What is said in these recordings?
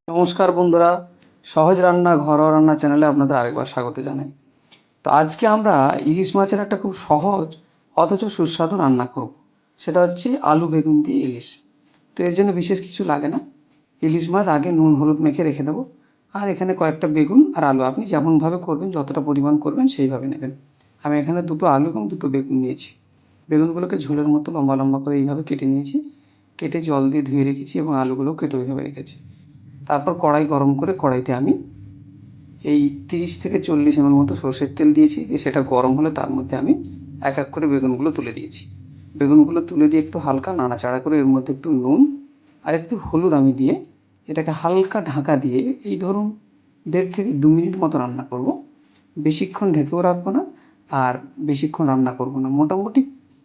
নমস্কার বন্ধুরা, সহজ রান্না ঘরোয়া রান্না চ্যানেলে আপনাদের আরেকবার স্বাগত জানাই। তো আজকে আমরা ইলিশ মাছের একটা খুব সহজ অথচ সুস্বাদু রান্না করব। সেটা হচ্ছে আলু বেগুন দিয়ে ইলিশ। তো এর জন্য বিশেষ কিছু লাগে না। ইলিশ মাছ আগে নুন হলুদ মেখে রেখে দেবো, আর এখানে কয়েকটা বেগুন আর আলু আপনি যেমনভাবে করবেন, যতটা পরিমাণ করবেন সেইভাবে নেবেন। আমি এখানে দুটো আলু এবং দুটো বেগুন নিয়েছি। বেগুনগুলোকে ঝোলের মতো লম্বা লম্বা করে এইভাবে কেটে নিয়েছি, কেটে জল দিয়ে ধুয়ে রেখেছি এবং আলুগুলোও কেটে ওইভাবে রেখেছি। তারপর কড়াই গরম করে কড়াইতে আমি এই 30 থেকে 40 ml মতো সরষের তেল দিয়েছি, দিয়ে সেটা গরম হলে তার মধ্যে আমি এক এক করে বেগুনগুলো তুলে দিয়েছি। বেগুনগুলো তুলে দিয়ে একটু হালকা নাড়াচাড়া করে এর মধ্যে একটু নুন আর একটু হলুদ আমি দিয়ে এটাকে হালকা ঢাকা দিয়ে এই ধরুন 1.5 থেকে 2 মিনিট মতো রান্না করব। বেশিক্ষণ ঢেকেও রাখবো না আর বেশিক্ষণ রান্না করব না, মোটামুটি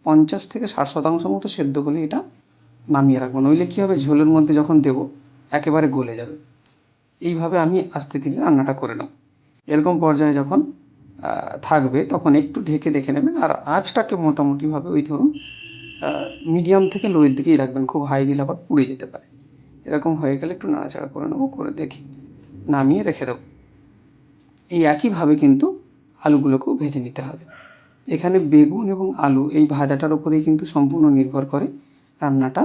50 থেকে 60% মতো সেদ্ধ হলে এটা নামিয়ে রাখবো, নইলে কী হবে, ঝোলের মধ্যে যখন দেবো একেবারে গলে যাবে। এইভাবে আমি আস্তে ধীরে রান্নাটা করে নেব। এরকম পর্যায়ে যখন থাকবে তখন একটু ঢেকে দেখে নেবেন, আর আঁচটাকে মোটামুটিভাবে ওই ধরুন মিডিয়াম থেকে লোয়ের দিকেই রাখবেন, খুব হাই দিলে আবার পুড়ে যেতে পারে। এরকম হয়ে গেলে একটু নাড়াচাড়া করে নেবো, করে দেখি নামিয়ে রেখে দেবো। এই একইভাবে কিন্তু আলুগুলোকেও ভেজে নিতে হবে। এখানে বেগুন এবং আলু এই ভাজাটার উপরেই কিন্তু সম্পূর্ণ নির্ভর করে রান্নাটা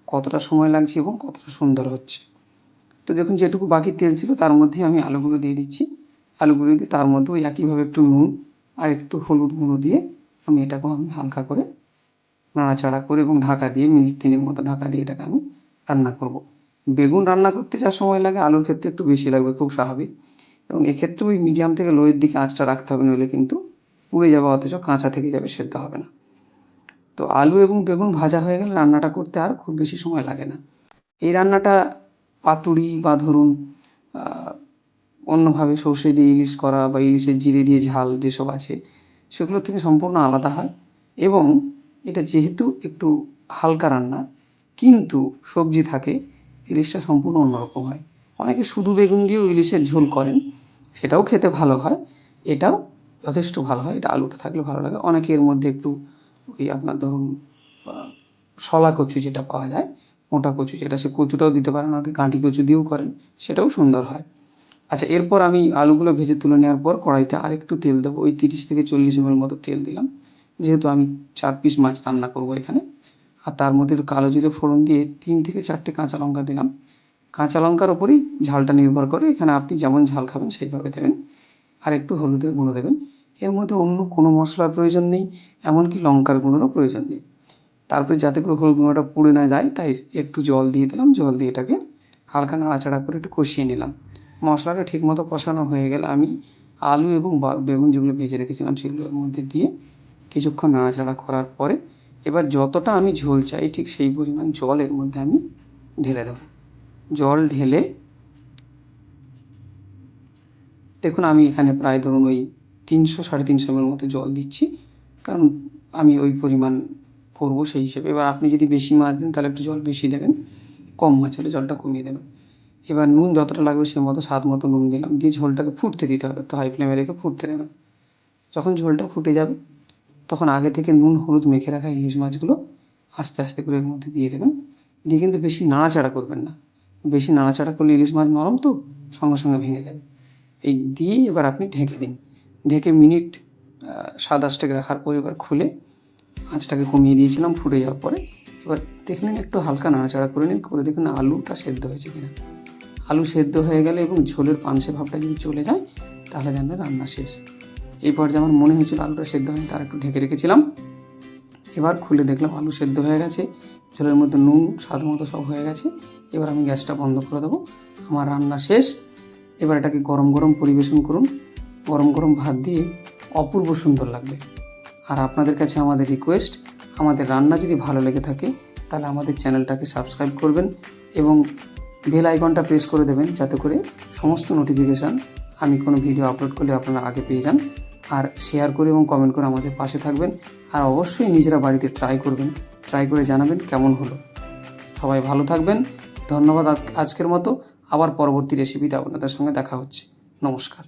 কতটা সময় লাগছে এবং কতটা সুন্দর হচ্ছে। তো দেখুন যেটুকু বাকি তেল ছিল তার মধ্যেই আমি আলুগুলো দিয়ে দিচ্ছি। আলুগুলো দিয়ে তার মধ্যে ওই একইভাবে একটু নুন আর একটু হলুদ গুঁড়ো দিয়ে এটাকেও আমি হালকা করে নাড়াচাড়া করে এবং ঢাকা দিয়ে মিনিট 3 মতো ঢাকা দিয়ে এটাকে আমি রান্না করব। বেগুন রান্না করতে যা সময় লাগে আলুর ক্ষেত্রে একটু বেশি লাগবে, খুব স্বাভাবিক। এবং এক্ষেত্রে ওই মিডিয়াম থেকে লোয়ের দিকে আঁচটা রাখতে হবে, নইলে কিন্তু পুড়ে যাবে, অথচ কাঁচা থেকে যাবে, সেদ্ধ হবে না। তো আলু এবং বেগুন ভাজা হয়ে গেলে রান্নাটা করতে আর খুব বেশি সময় লাগে না। এই রান্নাটা পাতুড়ি বা ধরুন অন্যভাবে সর্ষে দিয়ে ইলিশ করা বা ইলিশের জিরে দিয়ে ঝাল যেসব আছে সেগুলোর থেকে সম্পূর্ণ আলাদা হয়। এবং এটা যেহেতু একটু হালকা রান্না কিন্তু সবজি থাকে, ইলিশটা সম্পূর্ণ অন্যরকম হয়। অনেকে শুধু বেগুন দিয়েও ইলিশের ঝোল করেন, সেটাও খেতে ভালো হয়। এটাও যথেষ্ট ভালো হয়, এটা আলুটা থাকলে ভালো লাগে। অনেকে এর মধ্যে একটু ওই আপনার ধরুন শলা কচু যেটা পাওয়া যায়, মোটা কচু, যেটা সে কচুটাও দিতে পারেন, অনেকে গাঁটি কচু দিয়েও করেন, সেটাও সুন্দর হয়। আচ্ছা, এরপর আমি আলুগুলো ভেজে তুলে নেওয়ার পর কড়াইতে আরেকটু তেল দেবো, ওই 30 থেকে 40 ml মতো তেল দিলাম, যেহেতু আমি 4 পিস মাছ রান্না করব এখানে। আর তার মধ্যে একটু কালো জিরে ফোড়ন দিয়ে 3 থেকে 4টে কাঁচা লঙ্কা দিলাম। কাঁচা লঙ্কার ওপরেই ঝালটা নির্ভর করে, এখানে আপনি যেমন ঝাল খাবেন সেইভাবে দেবেন। আর একটু হলুদের গুঁড়ো দেবেন। এর মধ্যে অন্য কোনো মশলার প্রয়োজন নেই, এমনকি লঙ্কার গুঁড়োরও প্রয়োজন নেই। তারপরে যাতে করে হলুদ গুঁড়োটা পুড়ে না যায় তাই একটু জল দিয়ে দিলাম, জল দিয়ে এটাকে হালকা নাড়াচাড়া করে একটু কষিয়ে নিলাম। মশলাটা ঠিকমতো কষানো হয়ে গেলে আমি আলু এবং বেগুন যেগুলো ভেজে রেখেছিলাম সেগুলো এর মধ্যে দিয়ে কিছুক্ষণ নাড়াচাড়া করার পরে এবার যতটা আমি ঝোল চাই ঠিক সেই পরিমাণ জল এর মধ্যে আমি ঢেলে দেবো। জল ঢেলে দেখুন আমি এখানে প্রায় ধরুন ওই 300-350 ml মতো জল দিচ্ছি, কারণ আমি ওই পরিমাণ করবো সেই হিসেবে। এবার আপনি যদি বেশি মাছ দেন তাহলে একটু জল বেশি দেবেন, কম মাছ হলে জলটা কমিয়ে দেবেন। এবার নুন যতটা লাগবে সে মতো স্বাদ মতো নুন দিলাম, দিয়ে ঝোলটাকে ফুটতে দিতে হবে, একটু হাই ফ্লেমে রেখে ফুটতে দেবেন। যখন ঝোলটা ফুটে যাবে তখন আগে থেকে নুন হলুদ মেখে রাখা ইলিশ মাছগুলো আস্তে আস্তে করে এর মধ্যে দিয়ে দেবেন। দিয়ে কিন্তু বেশি নাড়াচাড়া করবেন না, বেশি নাড়াচাড়া করলে ইলিশ মাছ নরম তো সঙ্গে সঙ্গে ভেঙে যাবে। এই দিয়ে এবার আপনি ঢেকে দিন। ঢেকে মিনিট 7-8 রাখার পর এবার খুলে আঁচটাকে কমিয়ে দিয়েছিলাম ফুটে যাওয়ার পরে। এবার দেখে নিন, একটু হালকা নাড়াচাড়া করে নিন, করে দেখুন আলুটা সেদ্ধ হয়েছে কিনা। আলু সেদ্ধ হয়ে গেলে এবং ঝোলের পানসে ভাবটা যদি চলে যায় তাহলে জানবেন রান্না শেষ। এই পর্যায়ে আমার মনে হয়েছিল আলুটা সেদ্ধ হয়নি, তার একটু ঢেকে রেখেছিলাম। এবার খুলে দেখলাম আলু সেদ্ধ হয়ে গেছে, ঝোলের মধ্যে নুন স্বাদ মতো সব হয়ে গেছে। এবার আমি গ্যাসটা বন্ধ করে দেবো, আমার রান্না শেষ। এবার এটাকে গরম গরম পরিবেশন করুন, গরম গরম ভাত দিয়ে অপূর্ব সুন্দর লাগবে। আর আপনাদের কাছে আমাদের রিকোয়েস্ট, আমাদের রান্না যদি ভালো লেগে থাকে তাহলে আমাদের চ্যানেলটাকে সাবস্ক্রাইব করবেন এবং বেল আইকনটা প্রেস করে দেবেন, যাতে করে সমস্ত নোটিফিকেশান আমি কোনো ভিডিও আপলোড করলে আপনারা আগে পেয়ে যান। আর শেয়ার করে এবং কমেন্ট করে আমাদের পাশে থাকবেন। আর অবশ্যই নিজেরা বাড়িতে ট্রাই করবেন, ট্রাই করে জানাবেন কেমন হলো। সবাই ভালো থাকবেন, ধন্যবাদ। আজকের মতো আবার পরবর্তী রেসিপিতে আপনাদের সঙ্গে দেখা হচ্ছে। নমস্কার।